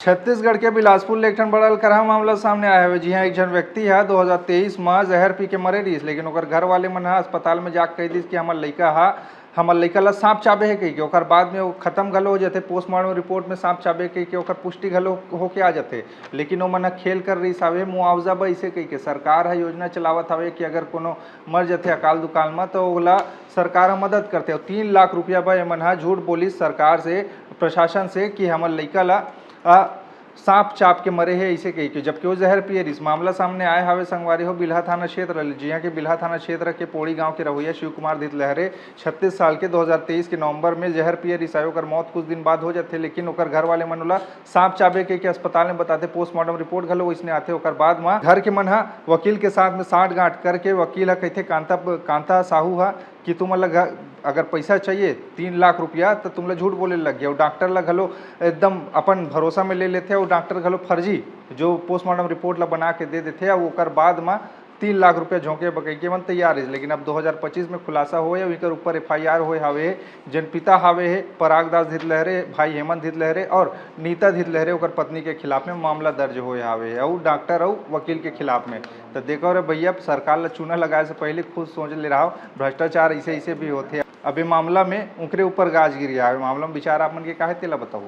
छत्तीसगढ़ के बिलासपुर ले एक ठन बड़ा अलकरहा मामला सामने आया है। जी हाँ, एक झन व्यक्ति है 2023 में जहर पी के मरे रहीस, लेकिन ओकर घर वाले मन ह अस्पताल में जाके कह दिस कि हमर लइका ला सांप चाबे है कही के। ओकर बाद में वो खत्म घलो हो जाते, पोस्टमार्टम रिपोर्ट में सांप चाबे कही के ओकर पुष्टि घलो होके आ जाते। लेकिन वो मन ह खेल कर रहीस हवे मुआवजा ब इसे कही के। सरकार ह योजना चलावत हवे कि अगर कोनो मर जाथे अकाल दुकाल में तो ओला सरकार ह मदद करथे। 3 लाख रुपया ब एमन ह झूठ बोलिस सरकार से, प्रशासन से कि हमर लइका ला सांप चाप के मरे है इसे कही के, जबकि वो जहर पिए रहीस। मामला सामने आए हवे संगवारी हो बिल्हा थाना क्षेत्र जिया के बिल्हा थाना क्षेत्र के पोड़ी गांव के रहुइया शिव कुमार धितलहरे 36 साल के 2023 के नवंबर में जहर पिए रहीस। ओकर मौत कुछ दिन बाद हो जाथे, लेकिन ओकर घर वाले मन ओला सांप चाबे के अस्पताल में बताते। पोस्टमार्टम रिपोर्ट घलो वैसने आथे। ओकर बाद में घर के मन ह वकील के साथ में साठ गांठ करके वकील ह कहथे कांता साहू ह कि तुम अगर पैसा चाहिए 3 लाख रुपया तो तुमला झूठ बोले लग गया। डॉक्टर ला घलो एकदम अपन भरोसा में ले लेते और डॉक्टर घलो फर्जी जो पोस्टमार्टम रिपोर्ट ला बना के दे देते और ओकर बाद में 3 लाख रुपया झोंके बकई के मन तैयार है। लेकिन अब 2025 में खुलासा होए और इकर ऊपर FIR होए हवे। जन पिता हवे है परागदास धितलहरे, भाई हेमंत धितलहरे और नीता धितलहरे ओकर पत्नी के खिलाफ में मामला दर्ज होए हवे और डॉक्टर और वकील के खिलाफ में। तो देखो रे भैया, सरकार ला चूना लगाए से पहले खुद सोच ले रहा भ्रष्टाचार ऐसे ऐसे भी होते। अभी मामला में उनके ऊपर गाज गिरी है। मामला में विचार आप मन के काहे तेला बताओ।